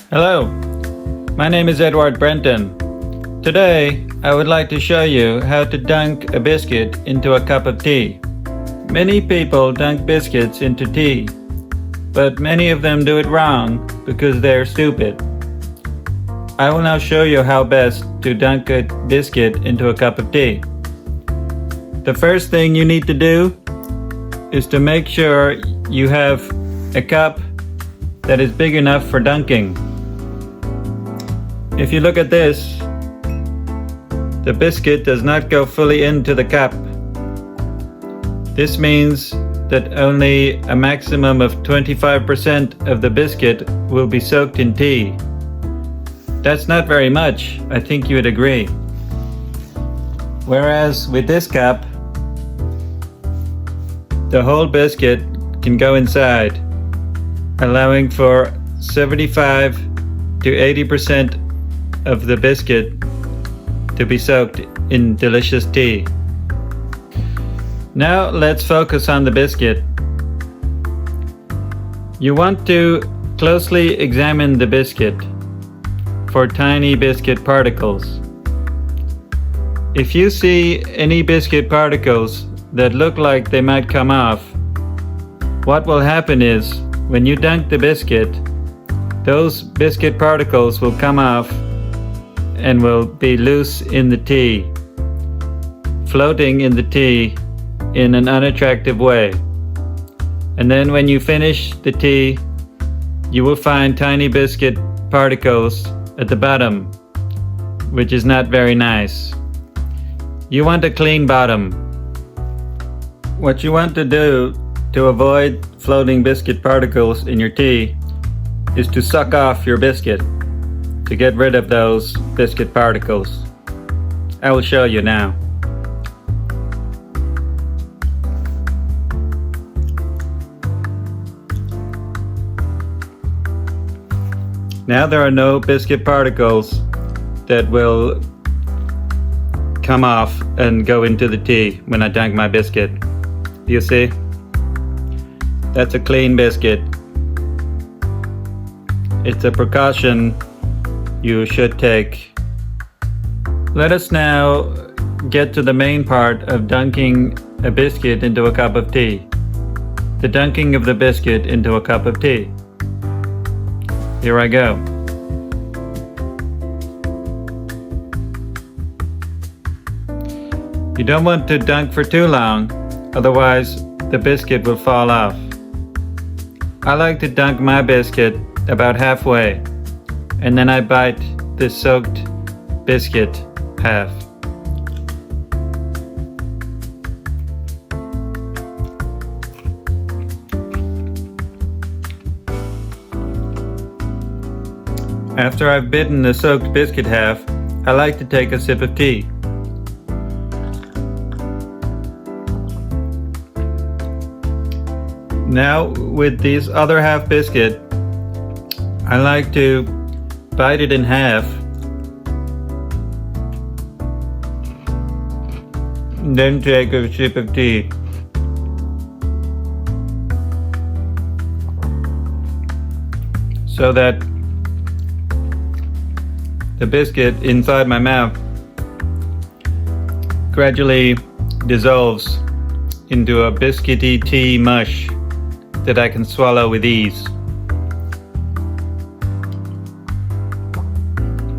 Hello, my name is Eduard Brenton. Today, I would like to show you how to dunk a biscuit into a cup of tea. Many people dunk biscuits into tea, but many of them do it wrong because they're stupid. I will now show you how best to dunk a biscuit into a cup of tea. The first thing you need to do is to make sure you have a cup that is big enough for dunking. If you look at this, the biscuit does not go fully into the cup. This means that only a maximum of 25% of the biscuit will be soaked in tea. That's not very much, I think you would agree. Whereas with this cup, the whole biscuit can go inside, allowing for 75 to 80% of the biscuit to be soaked in delicious tea. Now let's focus on the biscuit. You want to closely examine the biscuit for tiny biscuit particles. If you see any biscuit particles that look like they might come off, what will happen is when you dunk the biscuit, those biscuit particles will come off and will be loose in the tea, floating in the tea in an unattractive way. And then when you finish the tea, you will find tiny biscuit particles at the bottom, which is not very nice. You want a clean bottom. What you want to do to avoid floating biscuit particles in your tea is to suck off your biscuit to get rid of those biscuit particles. I will show you now. Now there are no biscuit particles that will come off and go into the tea when I dunk my biscuit. You see? That's a clean biscuit. It's a precaution you should take. Let us now get to the main part of dunking a biscuit into a cup of tea. The dunking of the biscuit into a cup of tea. Here I go. You don't want to dunk for too long, otherwise the biscuit will fall off. I like to dunk my biscuit about halfway, and then I bite the soaked biscuit half. After I've bitten the soaked biscuit half, I like to take a sip of tea. Now with this other half biscuit, I like to bite it in half, then take a sip of tea. So that the biscuit inside my mouth gradually dissolves into a biscuity tea mush that I can swallow with ease.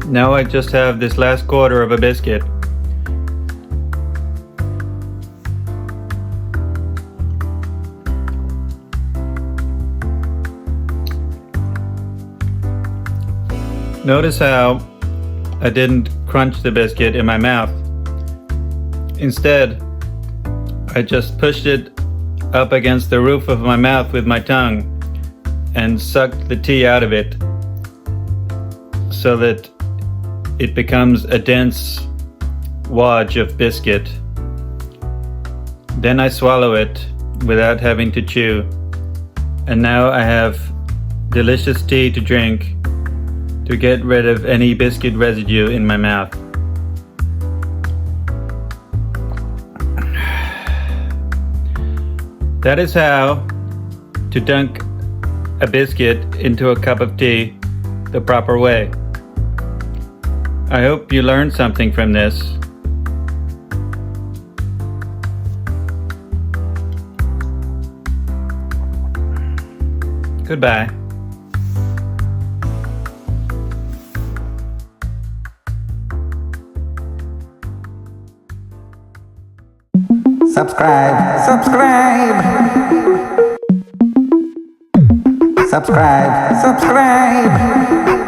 Now I just have this last quarter of a biscuit. Notice how I didn't crunch the biscuit in my mouth. Instead, I just pushed it up against the roof of my mouth with my tongue and sucked the tea out of it so that it becomes a dense wad of biscuit. Then I swallow it without having to chew, and now I have delicious tea to drink to get rid of any biscuit residue in my mouth. That is how to dunk a biscuit into a cup of tea the proper way. I hope you learned something from this. Goodbye. Subscribe, subscribe. Subscribe, subscribe.